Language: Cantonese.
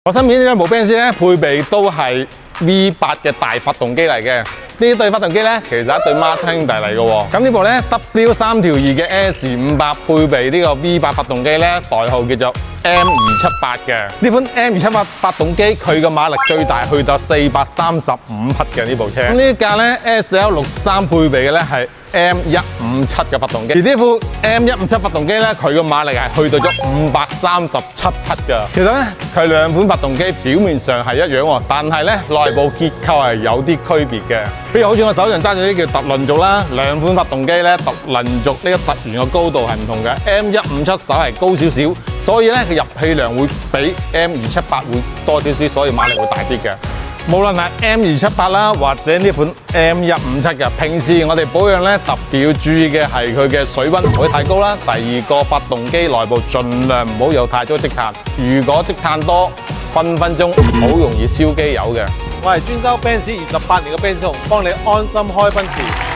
我身邊呢部 Benz 咧配備都係 V8 嘅大發動機嚟嘅。呢對發動機咧其實係一對孖生兄弟嚟嘅喎。咁呢部咧 W3.2嘅 S500 配備呢個 V8 發動機咧，代號叫做 M278 嘅。呢款 M278 發動機佢嘅馬力最大去到435匹嘅呢部車。咁呢架咧 SL63 配備嘅咧係 M157 嘅發動機，而呢副 M157 發動機咧，佢嘅馬力係去到咗537匹㗎。其實咧，佢兩款發動機表面上係一樣喎，但係咧內部結構係有啲區別嘅。譬如好似我手上揸住呢叫凸輪軸啦，兩款發動機咧凸輪軸呢個凸圓嘅高度係唔同嘅。M157 手係高少少，所以咧佢入氣量會比 M278 會多少少，所以馬力會大啲嘅。無論係 M278 啦，或者呢款 M157 嘅，平時我哋保養咧特別要注意嘅係佢嘅水溫唔可以太高啦。第二個發動機內部盡量唔好有太多積碳，如果積碳多，分鐘好容易燒機油嘅。我係專收 Benz 28年嘅 Benz 雄，幫你安心開奔馳。